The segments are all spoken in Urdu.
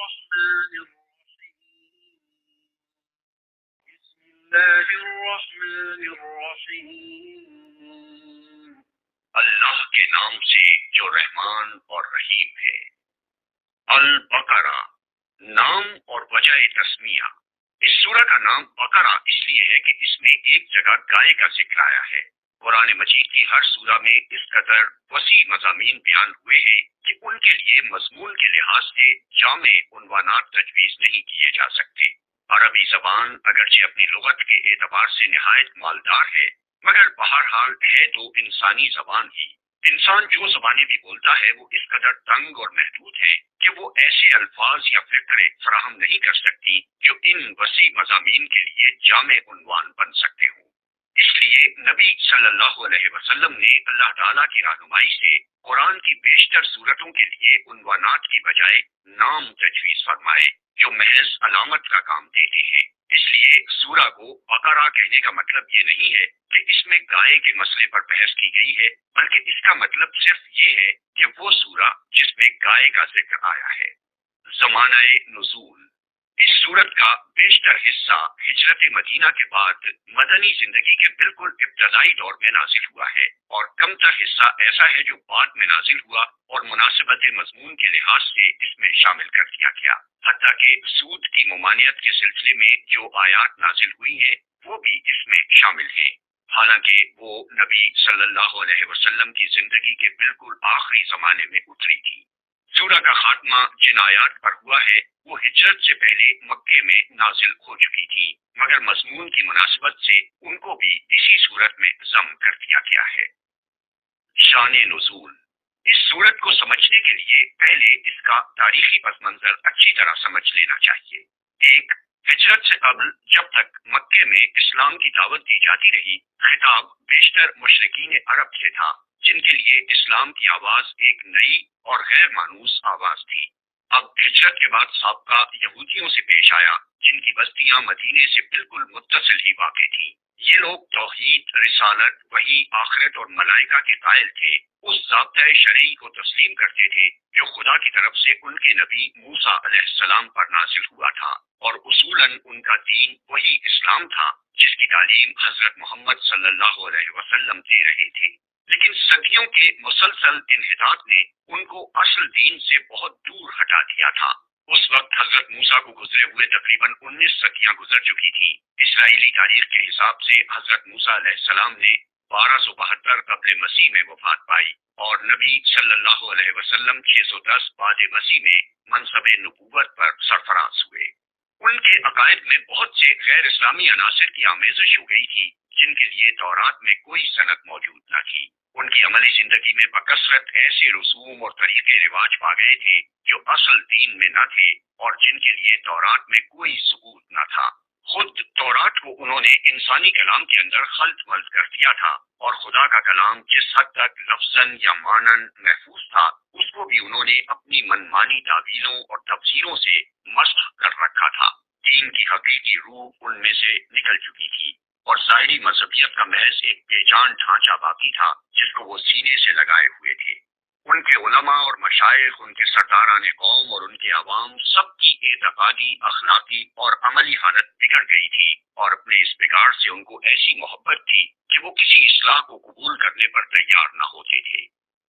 الرحمن الرحيم بسم الله الرحمن الرحيم اللہ کے نام سے جو رحمان اور رحیم ہے۔ البقرہ نام اور وجہ تسمیہ۔ اس سورہ کا نام بقرہ اس لیے ہے کہ اس میں ایک جگہ گائے کا ذکر آیا ہے۔ قرآن مجید کی ہر سورہ میں اس قدر وسیع مضامین بیان ہوئے ہیں کہ ان کے لیے مضمون کے لحاظ سے جامع عنوانات تجویز نہیں کیے جا سکتے۔ عربی زبان اگرچہ اپنی لغت کے اعتبار سے نہایت مالدار ہے، مگر بہرحال ہے تو انسانی زبان ہی۔ انسان جو زبانیں بھی بولتا ہے وہ اس قدر تنگ اور محدود ہے کہ وہ ایسے الفاظ یا فقرے فراہم نہیں کر سکتی جو ان وسیع مضامین کے لیے جامع عنوان بن سکتے ہوں۔ اس لیے نبی صلی اللہ علیہ وسلم نے اللہ تعالیٰ کی رہنمائی سے قرآن کی بیشتر صورتوں کے لیے عنوانات کی بجائے نام تجویز فرمائے جو محض علامت کا کام دیتے ہیں۔ اس لیے سورہ کو بقرہ کہنے کا مطلب یہ نہیں ہے کہ اس میں گائے کے مسئلے پر بحث کی گئی ہے، بلکہ اس کا مطلب صرف یہ ہے کہ وہ سورہ جس میں گائے کا ذکر آیا ہے۔ زمانہ نزول۔ اس سورت کا بیشتر حصہ ہجرت مدینہ کے بعد مدنی زندگی کے بالکل ابتدائی دور میں نازل ہوا ہے، اور کم تر حصہ ایسا ہے جو بعد میں نازل ہوا اور مناسبت مضمون کے لحاظ سے اس میں شامل کر دیا گیا۔ حتیٰ کہ سود کی ممانعت کے سلسلے میں جو آیات نازل ہوئی ہیں وہ بھی اس میں شامل ہیں، حالانکہ وہ نبی صلی اللہ علیہ وسلم کی زندگی کے بالکل آخری زمانے میں اتری تھی۔ سورہ کا خاتمہ جن آیات پر ہوا ہے وہ ہجرت سے پہلے مکے میں نازل ہو چکی تھی، مگر مضمون کی مناسبت سے ان کو بھی اسی صورت میں ضم کر دیا گیا ہے۔ شان نزول۔ اس صورت کو سمجھنے کے لیے پہلے اس کا تاریخی پس منظر اچھی طرح سمجھ لینا چاہیے۔ ایک، ہجرت سے قبل جب تک مکے میں اسلام کی دعوت دی جاتی رہی، خطاب بیشتر مشرکین عرب سے تھا، جن کے لیے اسلام کی آواز ایک نئی اور غیر مانوس آواز تھی۔ اب ہجرت کے بعد سابقہ یہودیوں سے پیش آیا، جن کی بستیاں مدینے سے بالکل متصل ہی واقع تھیں۔ یہ لوگ توحید، رسالت، وحی، آخرت اور ملائکہ کے قائل تھے، اس ضابطۂ شرعی کو تسلیم کرتے تھے جو خدا کی طرف سے ان کے نبی موسیٰ علیہ السلام پر نازل ہوا تھا، اور اصولاً ان کا دین وہی اسلام تھا جس کی تعلیم حضرت محمد صلی اللہ علیہ وسلم دے رہے تھے۔ لیکن صدیوں کے مسلسل انحطاط نے ان کو اصل دین سے بہت دور ہٹا دیا تھا۔ اس وقت حضرت موسیٰ کو گزرے ہوئے تقریباً 19 صدیاں گزر چکی تھیں۔ اسرائیلی تاریخ کے حساب سے حضرت موسیٰ علیہ السلام نے 1272 قبل مسیح میں وفات پائی، اور نبی صلی اللہ علیہ وسلم 610 بعد مسیح میں منصب نبوت پر سرفراز ہوئے۔ ان کے عقائد میں بہت سے غیر اسلامی عناصر کی آمیزش ہو گئی تھی جن کے لیے تورات میں کوئی سند موجود نہ تھی۔ ان کی عملی زندگی میں بکثرت ایسے رسوم اور طریقے رواج پا گئے تھے جو اصل دین میں نہ تھے اور جن کے لیے تورات میں کوئی ثبوت نہ تھا۔ خود تورات کو انہوں نے انسانی کلام کے اندر خلط ملط کر دیا تھا، اور خدا کا کلام جس حد تک لفظاً یا معناً محفوظ تھا اس کو بھی انہوں نے اپنی منمانی تعویلوں اور تفسیروں سے مسخ کر رکھا تھا۔ دین کی حقیقی روح ان میں سے نکل چکی تھی، اور ظاہری مذہبیت کا محض ایک بے جان ڈھانچہ باقی تھا جس کو وہ سینے سے لگائے ہوئے تھے۔ ان کے علماء اور مشائخ، ان کے سرداران قوم اور ان کے عوام سب کی اعتقادی، اخلاقی اور عملی حالت بگڑ گئی تھی، اور اپنے اس بگاڑ سے ان کو ایسی محبت تھی کہ وہ کسی اصلاح کو قبول کرنے پر تیار نہ ہوتے تھے۔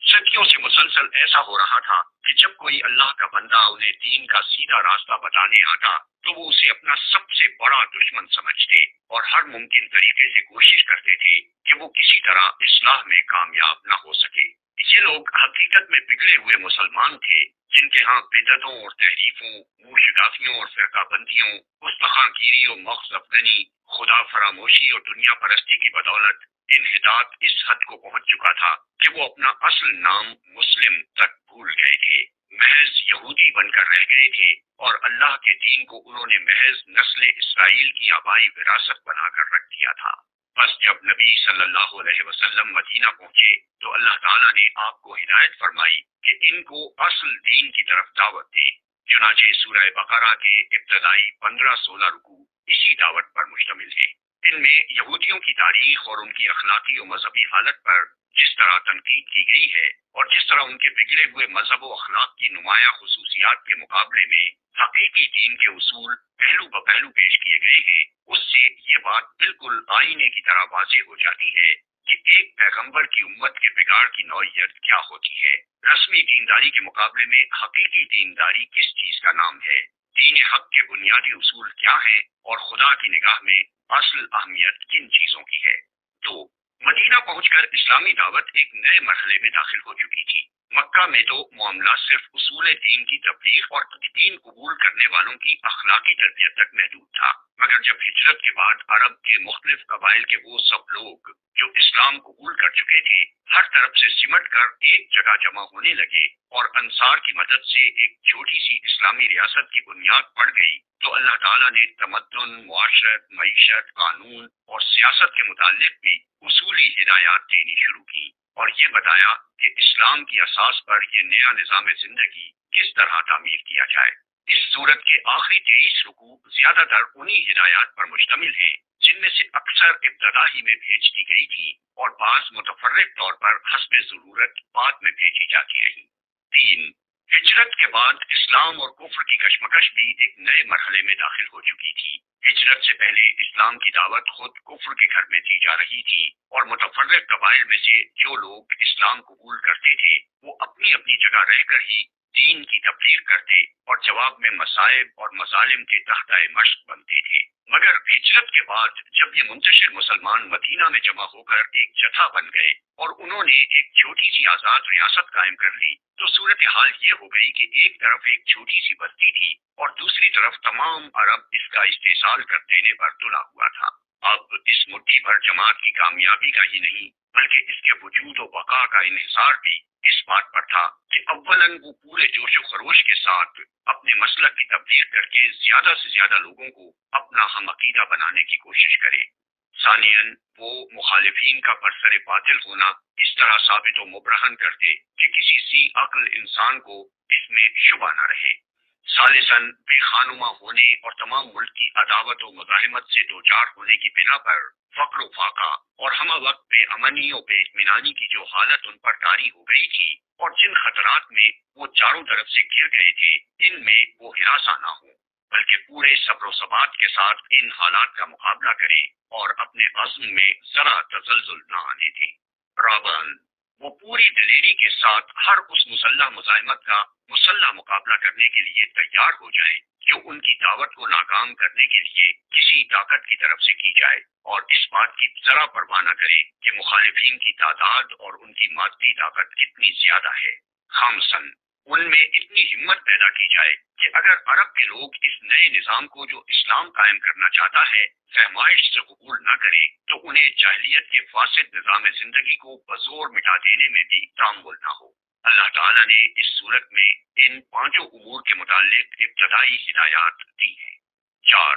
صدیوں سے مسلسل ایسا ہو رہا تھا کہ جب کوئی اللہ کا بندہ انہیں دین کا سیدھا راستہ بتانے آتا تو وہ اسے اپنا سب سے بڑا دشمن سمجھتے اور ہر ممکن طریقے سے کوشش کرتے تھے کہ وہ کسی طرح اصلاح میں کامیاب نہ ہو سکے۔ یہ لوگ حقیقت میں بگڑے ہوئے مسلمان تھے جن کے ہاں بدعتوں اور تحریفوں، موشگافیوں اور فرقہ بندیوں، گستاخاں گیری اور مغز افغانی، خدا فراموشی اور دنیا پرستی کی بدولت انحطاط اس حد کو پہنچ چکا تھا کہ وہ اپنا اصل نام مسلم تک بھول گئے تھے، محض یہودی بن کر رہ گئے تھے، اور اللہ کے دین کو انہوں نے محض نسل اسرائیل کی آبائی وراثت بنا کر رکھ دیا تھا۔ بس جب نبی صلی اللہ علیہ وسلم مدینہ پہنچے تو اللہ تعالیٰ نے آپ کو ہدایت فرمائی کہ ان کو اصل دین کی طرف دعوت دیں۔ چنانچہ سورہ بقرہ کے ابتدائی 15-16 رکوع اسی دعوت پر مشتمل ہیں۔ ان میں یہودیوں کی تاریخ اور ان کی اخلاقی و مذہبی حالت پر جس طرح تنقید کی گئی ہے، اور جس طرح ان کے بگڑے ہوئے مذہب و اخلاق کی نمایاں خصوصیات کے مقابلے میں حقیقی دین کے اصول پہلو بپہلو پیش کیے گئے ہیں، اس سے یہ بات بالکل آئینے کی طرح واضح ہو جاتی ہے کہ ایک پیغمبر کی امت کے بگاڑ کی نوعیت کیا ہوتی ہے۔ رسمی دینداری کے مقابلے میں حقیقی دینداری کس چیز کا نام ہے، دین حق کے بنیادی اصول کیا ہیں، اور خدا کی نگاہ میں اصل اہمیت کن چیزوں کی ہے۔ تو مدینہ پہنچ کر اسلامی دعوت ایک نئے مرحلے میں داخل ہو چکی تھی۔ مکہ میں تو معاملہ صرف اصول دین کی تبلیغ اور دین قبول کرنے والوں کی اخلاقی تربیت تک محدود تھا، مگر جب ہجرت کے بعد عرب کے مختلف قبائل کے وہ سب لوگ جو اسلام قبول کر چکے تھے ہر طرف سے سمٹ کر ایک جگہ جمع ہونے لگے اور انصار کی مدد سے ایک چھوٹی سی اسلامی ریاست کی بنیاد پڑ گئی، تو اللہ تعالیٰ نے تمدن، معاشرت، معیشت، قانون اور سیاست کے متعلق بھی اصولی ہدایات دینی شروع کی، اور یہ بتایا کہ اسلام کی اساس پر یہ نیا نظام زندگی کس طرح تعمیر کیا جائے۔ اس سورت کے آخری 23 رکوع زیادہ تر انہی ہدایات پر مشتمل ہیں جن میں سے اکثر ابتدا ہی میں بھیج دی گئی تھی اور بعض متفرق طور پر حسب ضرورت بعد میں بھیجی جاتی رہی۔ 3، ہجرت کے بعد اسلام اور کفر کی کشمکش بھی ایک نئے مرحلے میں داخل ہو چکی تھی۔ ہجرت سے پہلے اسلام کی دعوت خود کفر کے گھر میں دی جا رہی تھی، اور متفرق قبائل میں سے جو لوگ اسلام قبول کرتے تھے وہ اپنی اپنی جگہ رہ کر ہی دین کی تبلیغ کرتے اور جواب میں مصائب اور مظالم کے تحت مشق بنتے تھے۔ مگر ہجرت کے بعد جب یہ منتشر مسلمان مدینہ میں جمع ہو کر ایک جتھا بن گئے اور انہوں نے ایک چھوٹی سی آزاد ریاست قائم کر لی، تو صورتحال یہ ہو گئی کہ ایک طرف ایک چھوٹی سی بستی تھی اور دوسری طرف تمام عرب اس کا استحصال کر دینے پر تلا ہوا تھا۔ اب اس مٹھی بھر جماعت کی کامیابی کا ہی نہیں بلکہ اس کے وجود و بقا کا انحصار بھی اس بات پر تھا کہ اولاً وہ پورے جوش و خروش کے ساتھ اپنے مسلک کی تبلیغ کر کے زیادہ سے زیادہ لوگوں کو اپنا ہم عقیدہ بنانے کی کوشش کرے، ثانیاً وہ مخالفین کا برسر باطل ہونا اس طرح ثابت و مبرہن کرتے کہ کسی سی عقل انسان کو اس میں شبہ نہ رہے، ثالثاً بے خانمہ ہونے اور تمام ملک کی عداوت و مزاحمت سے دوچار ہونے کی بنا پر فقر و فاقہ اور ہمہ وقت بے امنی و بے اطمینانی کی جو حالت ان پر طاری ہو گئی تھی اور جن خطرات میں وہ چاروں طرف سے گھر گئے تھے، ان میں وہ ہراساں نہ ہوں بلکہ پورے صبر و ثبات کے ساتھ ان حالات کا مقابلہ کریں اور اپنے عزم میں ذرا تزلزل نہ آنے دیں۔ رابعاً وہ پوری دلیری کے ساتھ ہر اس مسلح مزاحمت کا مسلح مقابلہ کرنے کے لیے تیار ہو جائے جو ان کی دعوت کو ناکام کرنے کے لیے کسی طاقت کی طرف سے کی جائے، اور اس بات کی ذرا پرواہ نہ کرے کہ مخالفین کی تعداد اور ان کی مادی طاقت کتنی زیادہ ہے۔ خامساً ان میں اتنی ہمت پیدا کی جائے کہ اگر عرب کے لوگ اس نئے نظام کو جو اسلام قائم کرنا چاہتا ہے فہمائش سے قبول نہ کریں تو انہیں جاہلیت کے فاسد نظام زندگی کو بزور مٹا دینے میں بھی تامل نہ ہو۔ اللہ تعالیٰ نے اس صورت میں ان پانچوں امور کے متعلق ابتدائی ہدایات دی ہیں۔ 4،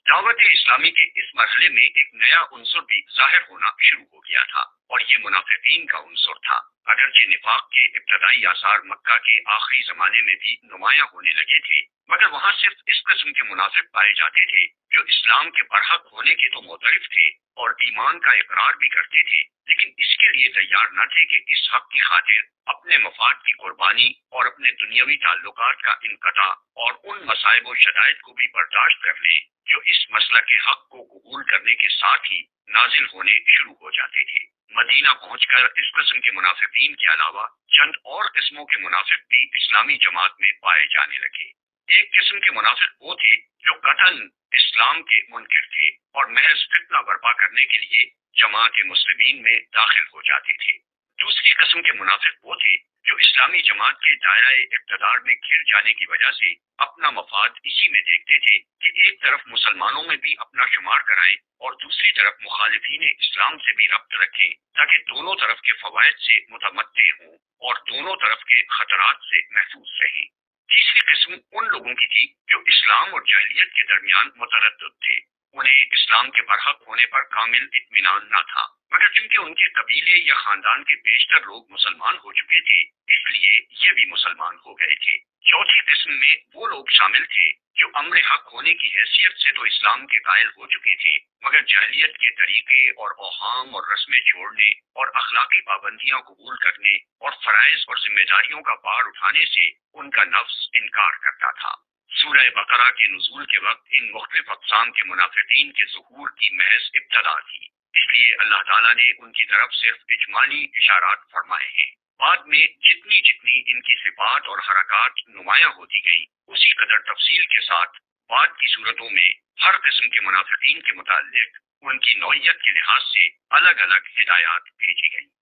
دعوت اسلامی کے اس مرحلے میں ایک نیا عنصر بھی ظاہر ہونا شروع ہو گیا تھا، اور یہ منافقین کا عنصر تھا۔ اگرچہ نفاق کے ابتدائی آثار مکہ کے آخری زمانے میں بھی نمایاں ہونے لگے تھے، مگر وہاں صرف اس قسم کے منافق پائے جاتے تھے جو اسلام کے برحق ہونے کے تو معترف تھے اور ایمان کا اقرار بھی کرتے تھے، لیکن اس کے لیے تیار نہ تھے کہ اس حق کی خاطر اپنے مفاد کی قربانی اور اپنے دنیاوی تعلقات کا انقطاع اور ان مصائب و شدائد کو بھی برداشت کر لیں جو اس مسئلہ کے حق کو قبول کرنے کے ساتھ ہی نازل ہونے شروع ہو جاتے تھے۔ مدینہ پہنچ کر اس قسم کے منافقین کے علاوہ چند اور قسموں کے منافق بھی اسلامی جماعت میں پائے جانے لگے۔ ایک قسم کے منافق وہ تھے جو قطعاً اسلام کے منکر تھے اور محض فتنہ برپا کرنے کے لیے جماعت مسلمین میں داخل ہو جاتے تھے۔ دوسری قسم کے منافق وہ تھے جو اسلامی جماعت کے دائرہ اقتدار میں گھر جانے کی وجہ سے اپنا مفاد اسی میں دیکھتے تھے کہ ایک طرف مسلمانوں میں بھی اپنا شمار کرائیں اور دوسری طرف مخالفین اسلام سے بھی ربط رکھیں تاکہ دونوں طرف کے فوائد سے متمتع ہوں اور دونوں طرف کے خطرات سے محفوظ رہیں۔ تیسری قسم ان لوگوں کی تھی جو اسلام اور جاہلیت کے درمیان متردد تھے۔ انہیں اسلام کے برحق ہونے پر کامل اطمینان نہ تھا، مگر چونکہ ان کے قبیلے یا خاندان کے بیشتر لوگ مسلمان ہو چکے تھے اس لیے یہ بھی مسلمان ہو گئے تھے۔ چوتھی قسم میں وہ لوگ شامل تھے جو امر حق ہونے کی حیثیت سے تو اسلام کے قائل ہو چکے تھے، مگر جاہلیت کے طریقے اور اوہام اور رسمیں چھوڑنے اور اخلاقی پابندیاں قبول کرنے اور فرائض اور ذمہ داریوں کا بار اٹھانے سے ان کا نفس انکار کرتا تھا۔ سورہ بقرہ کے نزول کے وقت ان مختلف اقسام کے منافقین کے ظہور کی محض ابتدا تھی، اس لیے اللہ تعالیٰ نے ان کی طرف صرف اجمالی اشارات فرمائے ہیں۔ بعد میں جتنی جتنی ان کی صفات اور حرکات نمایاں ہوتی گئی، اسی قدر تفصیل کے ساتھ بعد کی صورتوں میں ہر قسم کے منافقین کے متعلق ان کی نوعیت کے لحاظ سے الگ الگ ہدایات بھیجی گئی۔